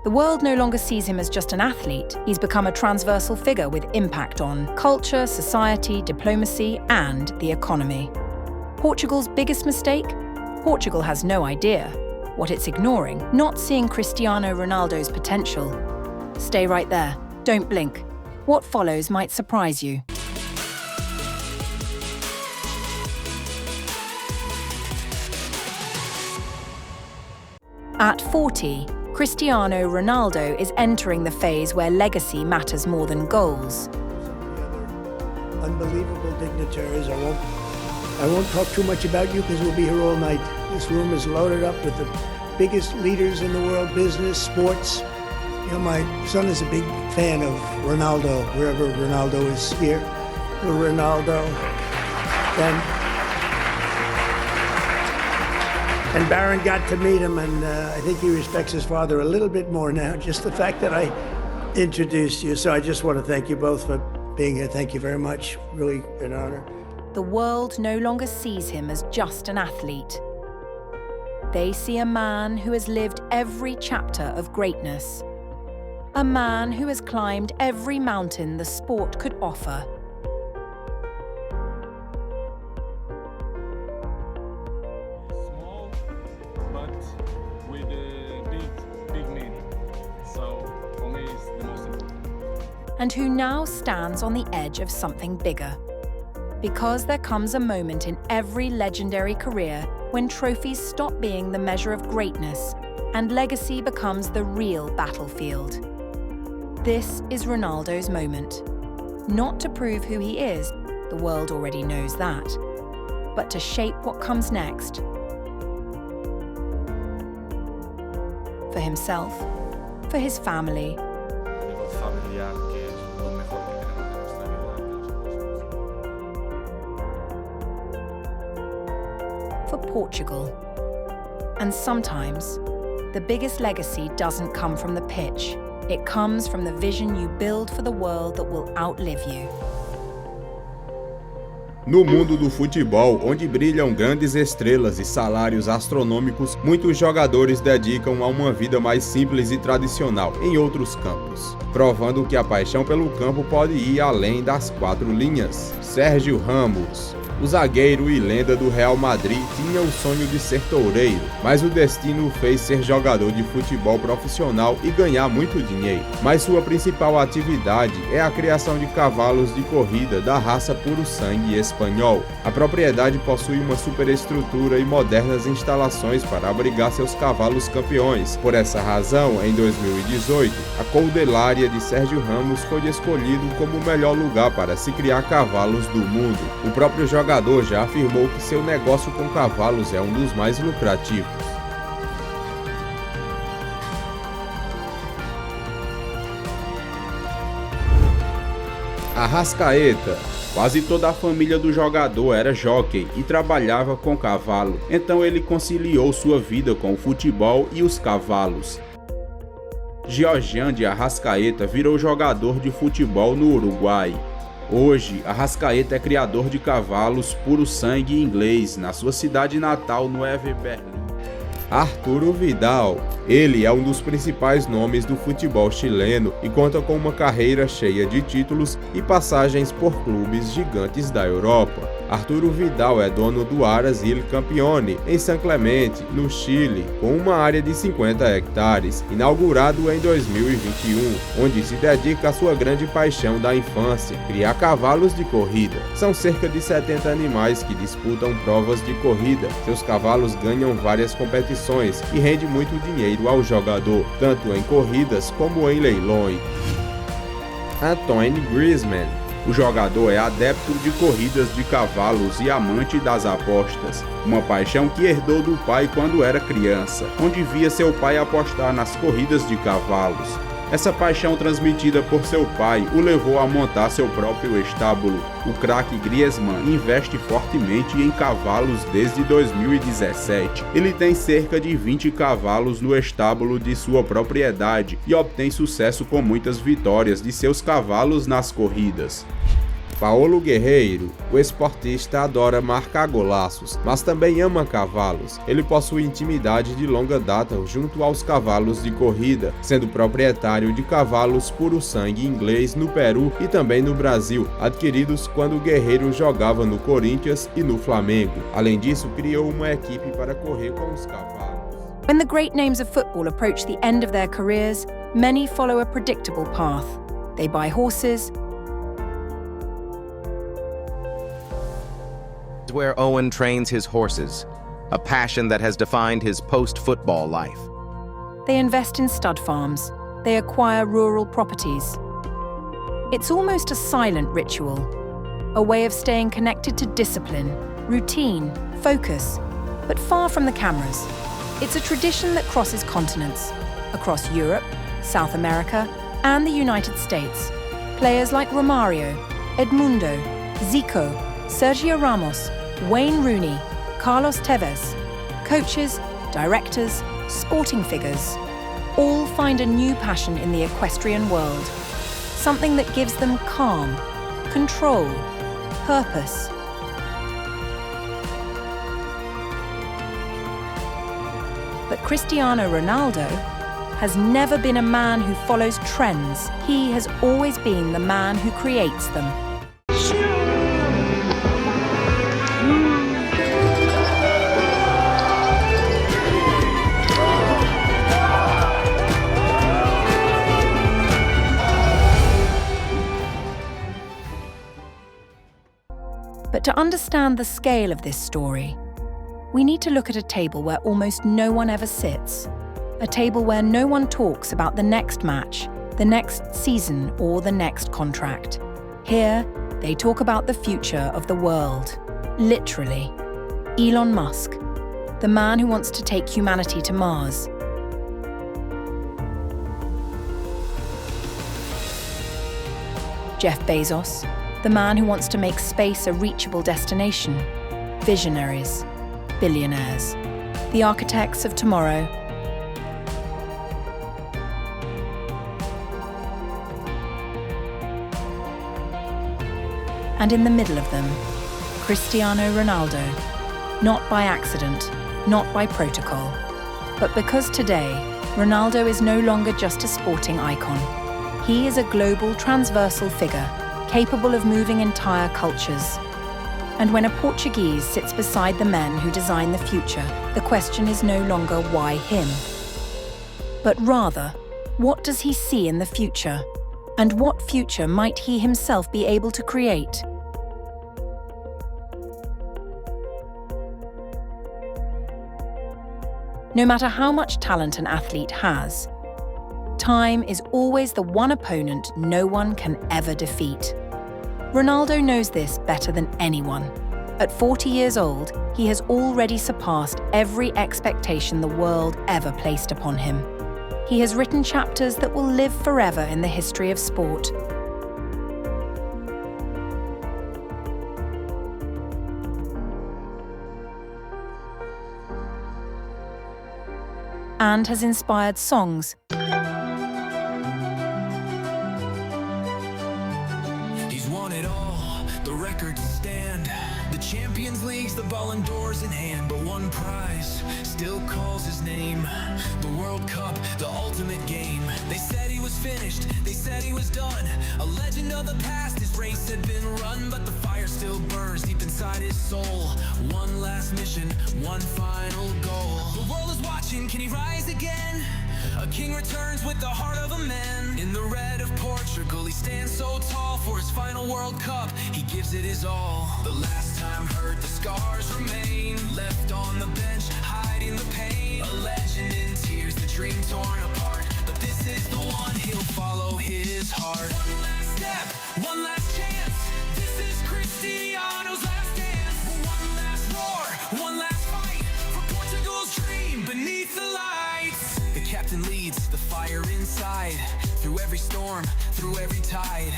The world no longer sees him as just an athlete. He's become a transversal figure with impact on culture, society, diplomacy, and the economy. Portugal's biggest mistake? Portugal has no idea. What it's ignoring, not seeing Cristiano Ronaldo's potential. Stay right there. Don't blink. What follows might surprise you. At 40, Cristiano Ronaldo is entering the phase where legacy matters more than goals. Unbelievable dignitaries. I won't talk too much about you because we'll be here all night. This room is loaded up with the biggest leaders in the world, business, sports. You know, my son is a big fan of Ronaldo, wherever Ronaldo is here. Ronaldo. And Baron got to meet him, and I think he respects his father a little bit more now, just the fact that I introduced you. So I just want to thank you both for being here. Thank you very much. Really an honor. The world no longer sees him as just an athlete. They see a man who has lived every chapter of greatness. A man who has climbed every mountain the sport could offer. Small, but with a big meaning. So for me, it's the most important. And who now stands on the edge of something bigger. Because there comes a moment in every legendary career when trophies stop being the measure of greatness and legacy becomes the real battlefield. This is Ronaldo's moment. Not to prove who he is, the world already knows that, but to shape what comes next. For himself, for his family, for Portugal. And sometimes, the biggest legacy doesn't come from the pitch. It comes from the vision you build for the world that will outlive you. No mundo do futebol, onde brilham grandes estrelas e salários astronômicos, muitos jogadores dedicam a uma vida mais simples e tradicional em outros campos, provando que a paixão pelo campo pode ir além das quatro linhas. Sérgio Ramos, o zagueiro e lenda do Real Madrid, tinha o sonho de ser toureiro, mas o destino o fez ser jogador de futebol profissional e ganhar muito dinheiro. Mas sua principal atividade é a criação de cavalos de corrida da raça puro sangue espanhol. A propriedade possui uma superestrutura e modernas instalações para abrigar seus cavalos campeões. Por essa razão, em 2018, a Coudelária de Sérgio Ramos foi escolhido como o melhor lugar para se criar cavalos do mundo. O próprio jogador já afirmou que seu negócio com cavalos é um dos mais lucrativos. Arrascaeta. Quase toda a família do jogador era jockey e trabalhava com cavalo, então ele conciliou sua vida com o futebol e os cavalos. Georgian de Arrascaeta virou jogador de futebol no Uruguai. Hoje, Arrascaeta é criador de cavalos puro sangue inglês na sua cidade natal, no Berlim. Arturo Vidal. Ele é um dos principais nomes do futebol chileno e conta com uma carreira cheia de títulos e passagens por clubes gigantes da Europa. Arturo Vidal é dono do Aras Il Campione, em San Clemente, no Chile, com uma área de 50 hectares, inaugurado em 2021, onde se dedica à sua grande paixão da infância, criar cavalos de corrida. São cerca de 70 animais que disputam provas de corrida. Seus cavalos ganham várias competições e rende muito dinheiro ao jogador, tanto em corridas como em leilões. Antoine Griezmann. O jogador é adepto de corridas de cavalos e amante das apostas, uma paixão que herdou do pai quando era criança, onde via seu pai apostar nas corridas de cavalos. Essa paixão transmitida por seu pai o levou a montar seu próprio estábulo. O craque Griezmann investe fortemente em cavalos desde 2017. Ele tem cerca de 20 cavalos no estábulo de sua propriedade e obtém sucesso com muitas vitórias de seus cavalos nas corridas. Paulo Guerreiro, o esportista adora marcar golaços, mas também ama cavalos. Ele possui intimidade de longa data junto aos cavalos de corrida, sendo proprietário de cavalos puro sangue inglês no Peru e também no Brasil, adquiridos quando o Guerreiro jogava no Corinthians e no Flamengo. Além disso, criou uma equipe para correr com os cavalos. When the great names of football approach the end of their careers, many follow a predictable path. They buy horses. Where Owen trains his horses, a passion that has defined his post-football life. They invest in stud farms. They acquire rural properties. It's almost a silent ritual, a way of staying connected to discipline, routine, focus, but far from the cameras. It's a tradition that crosses continents, across Europe, South America, and the United States. Players like Romario, Edmundo, Zico, Sergio Ramos, Wayne Rooney, Carlos Tevez, coaches, directors, sporting figures, all find a new passion in the equestrian world, something that gives them calm, control, purpose. But Cristiano Ronaldo has never been a man who follows trends. He has always been the man who creates them. But to understand the scale of this story, we need to look at a table where almost no one ever sits, a table where no one talks about the next match, the next season, or the next contract. Here, they talk about the future of the world, literally. Elon Musk, the man who wants to take humanity to Mars. Jeff Bezos, the man who wants to make space a reachable destination. Visionaries, billionaires, the architects of tomorrow. And in the middle of them, Cristiano Ronaldo, not by accident, not by protocol, but because today, Ronaldo is no longer just a sporting icon. He is a global transversal figure, capable of moving entire cultures. And when a Portuguese sits beside the men who design the future, the question is no longer why him, but rather, what does he see in the future? And what future might he himself be able to create? No matter how much talent an athlete has, time is always the one opponent no one can ever defeat. Ronaldo knows this better than anyone. At 40 years old, he has already surpassed every expectation the world ever placed upon him. He has written chapters that will live forever in the history of sport. And has inspired songs. He's won it all, the records stand. The Champions Leagues, the Ballon d'Ors in hand. But one prize still calls his name. The World Cup, the ultimate game. They said he was finished, they said he was done. A legend of the past, his race had been run. But the fire still burns deep inside his soul. One last mission, one final goal. The world is watching, can he rise again? A king returns with the heart of a man. In the red of Portugal, he stands so tall. For his final World Cup, he gives it his all. The last time hurt, the scars remain. Left on the bench, hiding the pain. A legend in tears, the dream torn apart. But this is the one, he'll follow his heart. One last step, one last chance. This is Cristiano's last dance. One last roar, one last fight. For Portugal's dream beneath the lights. The captain leads, the fire inside. Through every storm, through every tide.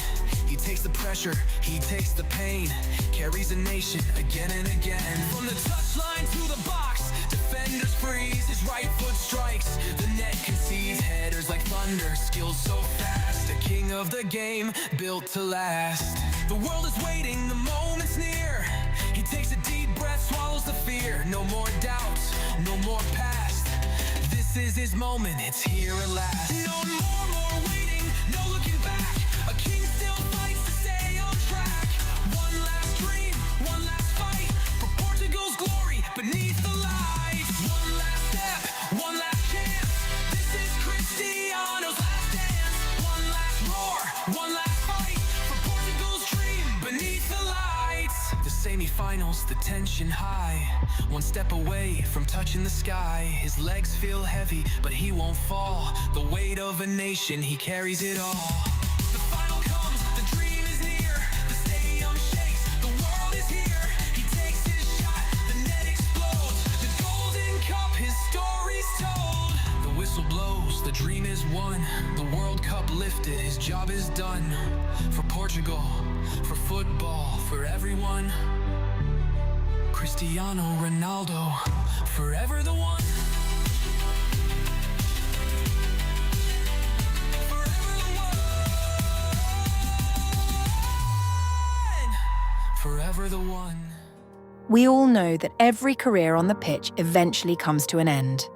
He takes the pressure, he takes the pain. Carries a nation again and again. From the touchline to the box, defenders freeze. His right foot strikes, the net concedes. Headers like thunder, skills so fast. A king of the game, built to last. The world is waiting, the moment's near. He takes a deep breath, swallows the fear. No more doubts, no more past. This is his moment, it's here at last. No more waiting, no looking back. A king still fights to stay on track. One last dream, one last fight. For Portugal's glory, beneath the lights. One last step, one last chance. This is Cristiano's last dance. One last roar, one last fight. For Portugal's dream, beneath the lights. The semi-finals, the tension high. One step away from touching the sky. His legs feel heavy, but he won't fall. The weight of a nation, he carries it all. The final comes, the dream is near. The stadium shakes, the world is here. He takes his shot, the net explodes. The golden cup, his story's told. The whistle blows, the dream is won. The World Cup lifted, his job is done. For Portugal, for football, for everyone. Cristiano Ronaldo, forever the one. Forever the one. Forever the one. We all know that every career on the pitch eventually comes to an end.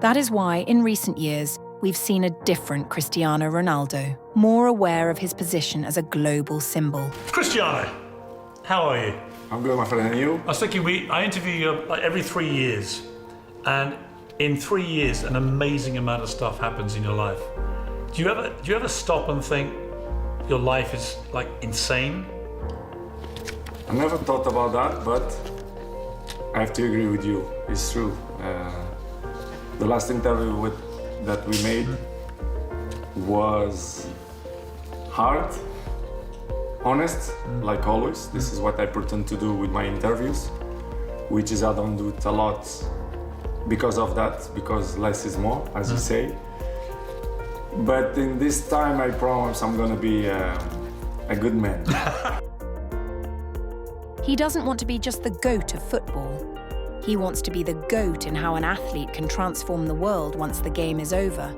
That is why, in recent years, we've seen a different Cristiano Ronaldo, more aware of his position as a global symbol. Cristiano, how are you? I'm good, my friend, and you? I was thinking, I interview you like every 3 years, and in 3 years, an amazing amount of stuff happens in your life. Do you ever stop and think your life is like insane? I never thought about that, but I have to agree with you. It's true. The last interview that we made was hard, honest, like always. This is what I pretend to do with my interviews, which is I don't do it a lot because of that, because less is more, as you say. But in this time, I promise I'm gonna be a good man. He doesn't want to be just the GOAT of football. He wants to be the GOAT in how an athlete can transform the world once the game is over.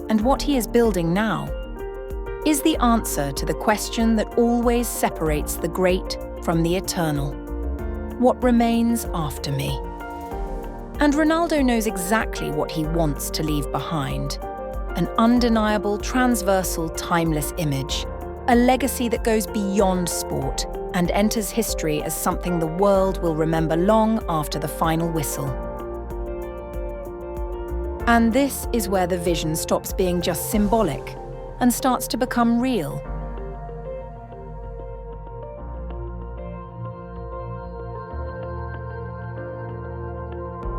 And what he is building now is the answer to the question that always separates the great from the eternal. What remains after me? And Ronaldo knows exactly what he wants to leave behind. An undeniable, transversal, timeless image. A legacy that goes beyond sport and enters history as something the world will remember long after the final whistle. And this is where the vision stops being just symbolic and starts to become real.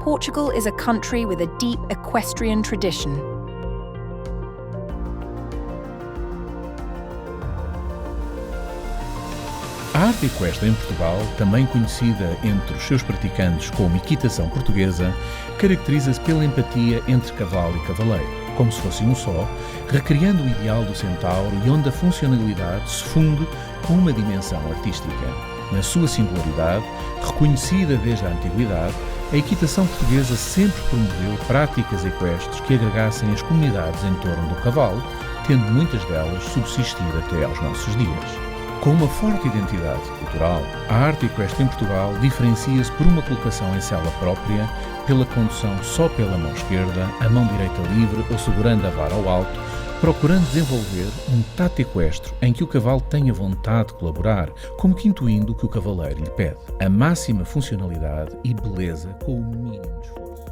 Portugal is a country with a deep equestrian tradition. A arte equestre em Portugal, também conhecida entre os seus praticantes como equitação portuguesa, caracteriza-se pela empatia entre cavalo e cavaleiro, como se fossem um só, recriando o ideal do centauro e onde a funcionalidade se funde com uma dimensão artística. Na sua singularidade, reconhecida desde a antiguidade, a equitação portuguesa sempre promoveu práticas equestres que agregassem as comunidades em torno do cavalo, tendo muitas delas subsistido até aos nossos dias. Com uma forte identidade cultural, a arte equestre em Portugal diferencia-se por uma colocação em sela própria, pela condução só pela mão esquerda, a mão direita livre ou segurando a vara ao alto, procurando desenvolver um tato equestre em que o cavalo tenha vontade de colaborar, como que intuindo o que o cavaleiro lhe pede. A máxima funcionalidade e beleza com o mínimo de esforço.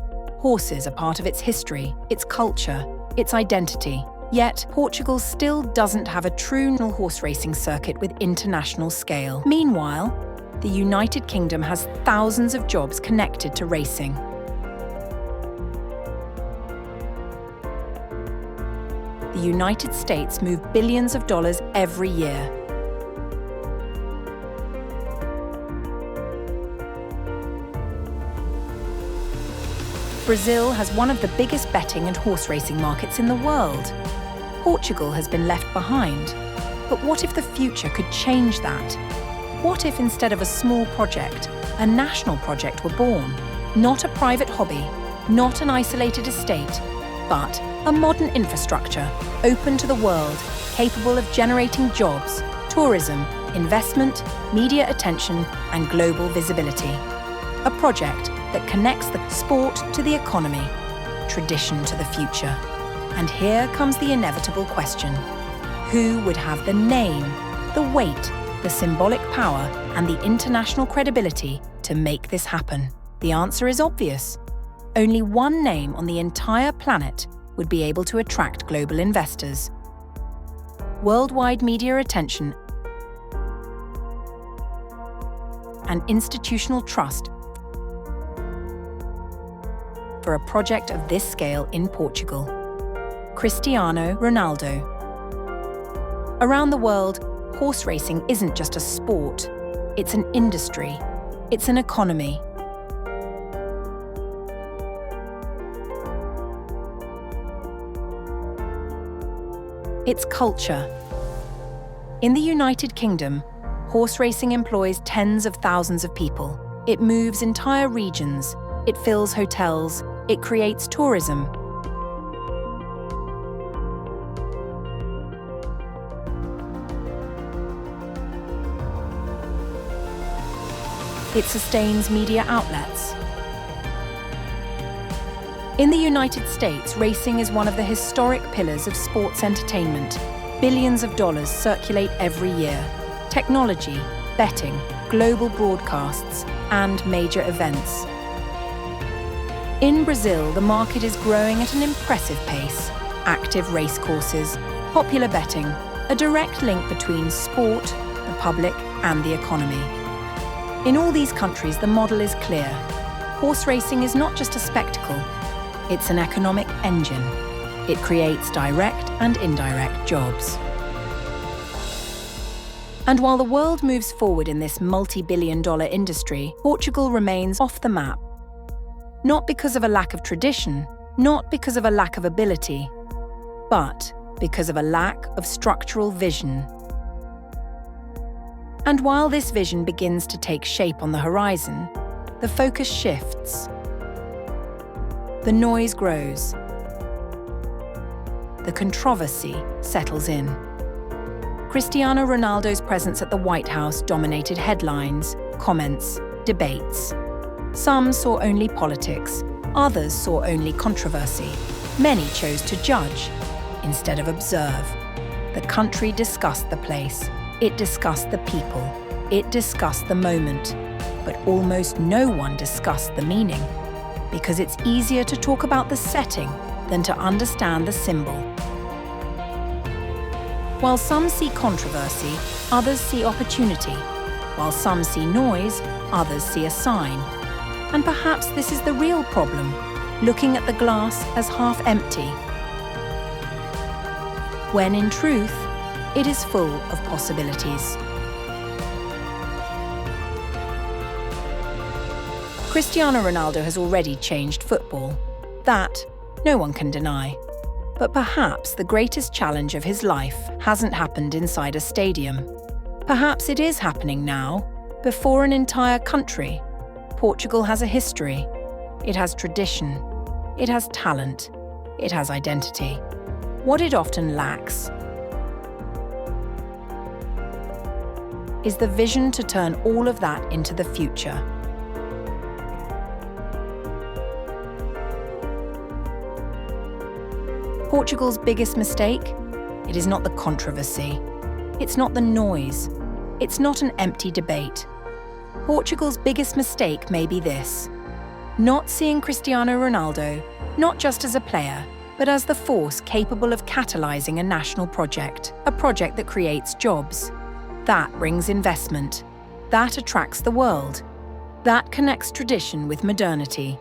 Horses are part of its history, its culture, its identity. Yet, Portugal still doesn't have a true horse racing circuit with international scale. Meanwhile, the United Kingdom has thousands of jobs connected to racing. The United States move billions of dollars every year. Brazil has one of the biggest betting and horse racing markets in the world. Portugal has been left behind. But what if the future could change that? What if instead of a small project, a national project were born? Not a private hobby, not an isolated estate, but a modern infrastructure, open to the world, capable of generating jobs, tourism, investment, media attention, and global visibility. A project that connects the sport to the economy, tradition to the future. And here comes the inevitable question. Who would have the name, the weight, the symbolic power, and the international credibility to make this happen? The answer is obvious. Only one name on the entire planet would be able to attract global investors, worldwide media attention, and institutional trust for a project of this scale in Portugal. Cristiano Ronaldo. Around the world, horse racing isn't just a sport, it's an industry, it's an economy. It's culture. In the United Kingdom, horse racing employs tens of thousands of people. It moves entire regions, it fills hotels, it creates tourism. It sustains media outlets. In the United States, racing is one of the historic pillars of sports entertainment. Billions of dollars circulate every year. Technology, betting, global broadcasts, and major events. In Brazil, the market is growing at an impressive pace. Active racecourses, popular betting, a direct link between sport, the public, and the economy. In all these countries, the model is clear. Horse racing is not just a spectacle, it's an economic engine. It creates direct and indirect jobs. And while the world moves forward in this multi-billion-dollar industry, Portugal remains off the map. Not because of a lack of tradition, not because of a lack of ability, but because of a lack of structural vision. And while this vision begins to take shape on the horizon, the focus shifts. The noise grows. The controversy settles in. Cristiano Ronaldo's presence at the White House dominated headlines, comments, debates. Some saw only politics, others saw only controversy. Many chose to judge instead of observe. The country discussed the place, it discussed the people, it discussed the moment, but almost no one discussed the meaning, because it's easier to talk about the setting than to understand the symbol. While some see controversy, others see opportunity. While some see noise, others see a sign. And perhaps this is the real problem, looking at the glass as half empty, when in truth, it is full of possibilities. Cristiano Ronaldo has already changed football. That, no one can deny. But perhaps the greatest challenge of his life hasn't happened inside a stadium. Perhaps it is happening now, before an entire country. Portugal has a history. It has tradition. It has talent. It has identity. What it often lacks is the vision to turn all of that into the future. Portugal's biggest mistake? It is not the controversy. It's not the noise. It's not an empty debate. Portugal's biggest mistake may be this: not seeing Cristiano Ronaldo, not just as a player, but as the force capable of catalyzing a national project, a project that creates jobs. That brings investment. That attracts the world. That connects tradition with modernity.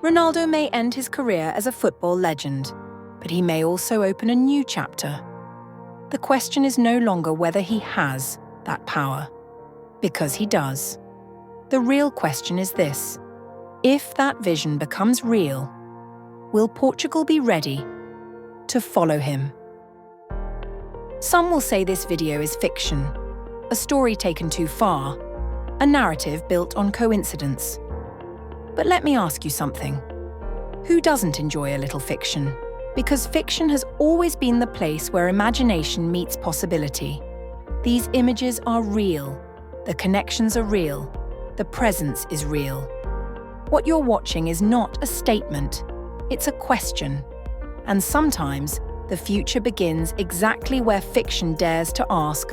Ronaldo may end his career as a football legend, but he may also open a new chapter. The question is no longer whether he has that power, because he does. The real question is this: if that vision becomes real, will Portugal be ready to follow him? Some will say this video is fiction, a story taken too far, a narrative built on coincidence. But let me ask you something. Who doesn't enjoy a little fiction? Because fiction has always been the place where imagination meets possibility. These images are real, the connections are real, the presence is real. What you're watching is not a statement, it's a question. And sometimes, the future begins exactly where fiction dares to ask,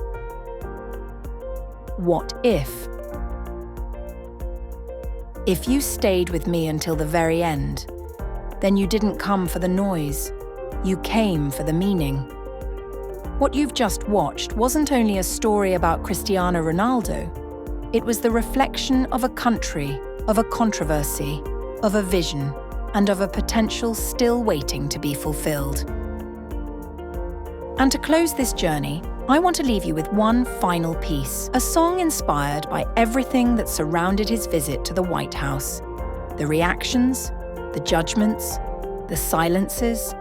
what if? If you stayed with me until the very end, then you didn't come for the noise, you came for the meaning. What you've just watched wasn't only a story about Cristiano Ronaldo, it was the reflection of a country, of a controversy, of a vision, and of a potential still waiting to be fulfilled. And to close this journey, I want to leave you with one final piece, a song inspired by everything that surrounded his visit to the White House. The reactions, the judgments, the silences,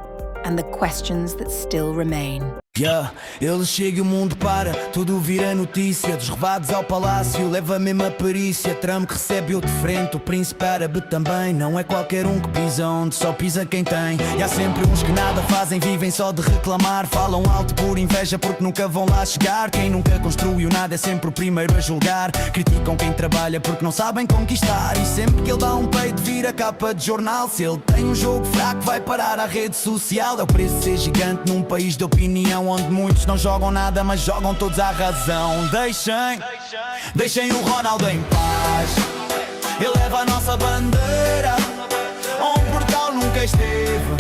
and the questions that still remain. Yeah, ele chega e o mundo para, tudo vira notícia. Dos revados ao palácio, leva a mesma perícia. Trump recebe-o de frente, o príncipe árabe também. Não é qualquer um que pisa onde só pisa quem tem. E há sempre uns que nada fazem, vivem só de reclamar. Falam alto por inveja porque nunca vão lá chegar. Quem nunca construiu nada é sempre o primeiro a julgar. Criticam quem trabalha porque não sabem conquistar. E sempre que ele dá um peito vira capa de jornal. Se ele tem um jogo fraco vai parar à rede social. É o preço de ser gigante num país de opinião onde muitos não jogam nada, mas jogam todos à razão. Deixem o Ronaldo em paz. Ele leva a nossa bandeira onde Portugal nunca esteve,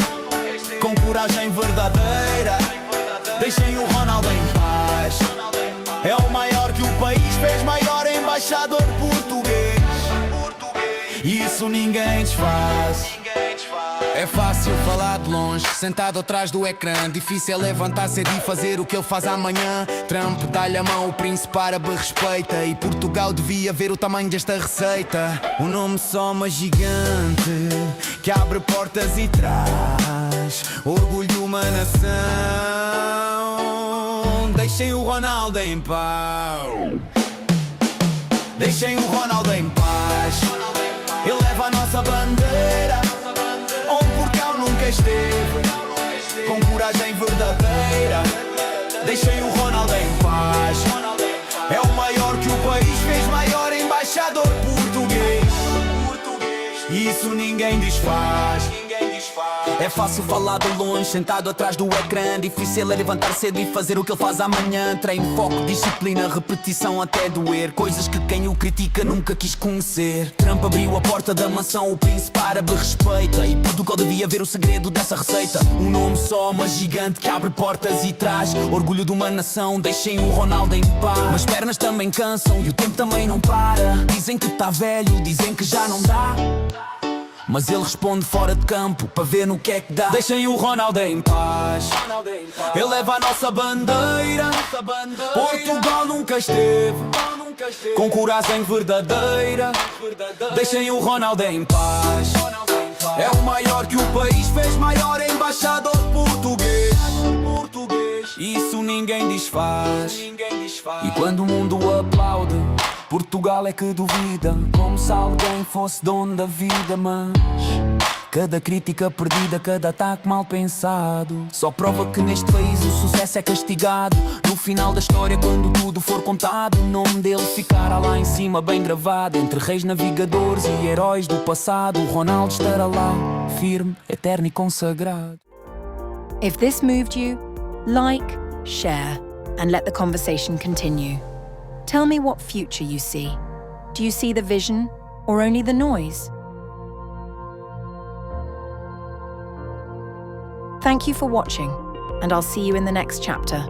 com coragem verdadeira. Deixem o Ronaldo em paz. É o maior que o país fez, maior embaixador português. E isso ninguém desfaz. É fácil falar de longe, sentado atrás do ecrã. Difícil é levantar-se e fazer o que ele faz amanhã. Trump dá-lhe a mão, o príncipe árabe respeita. E Portugal devia ver o tamanho desta receita. Um nome só, mas gigante, que abre portas e traz orgulho de uma nação. Deixem o Ronaldo em paz. Deixem o Ronaldo em paz. Ele leva a nossa bandeira onde Portugal nunca esteve, com coragem verdadeira. Deixem o Ronaldo em paz. É o maior que o país fez, maior embaixador português. E isso ninguém desfaz. É fácil falar de longe, sentado atrás do ecrã. Difícil é levantar cedo e fazer o que ele faz amanhã. Treino, foco, disciplina, repetição até doer. Coisas que quem o critica nunca quis conhecer. Trump abriu a porta da mansão, o príncipe árabe respeita. E Portugal devia ver o segredo dessa receita. Um nome só, mas gigante, que abre portas e traz orgulho de uma nação. Deixem o Ronaldo em paz. Mas pernas também cansam e o tempo também não para. Dizem que tá velho, dizem que já não dá, mas ele responde fora de campo, para ver no que é que dá. Deixem o Ronaldo em paz. Ele leva a nossa bandeira. Portugal nunca esteve, com coragem verdadeira. Deixem o Ronaldo em paz. É o maior que o país fez, maior embaixador português. Isso ninguém desfaz. E quando o mundo aplaude, Portugal é que duvida, como se alguém fosse dono da vida. Mas cada crítica perdida, cada ataque mal pensado, só prova que neste país o sucesso é castigado. No final da história, quando tudo for contado, o nome dele ficará lá em cima bem gravado. Entre reis, navegadores e heróis do passado, o Ronaldo estará lá, firme, eterno e consagrado. If this moved you, like, share, and let the conversation continue. Tell me what future you see. Do you see the vision or only the noise? Thank you for watching, and I'll see you in the next chapter.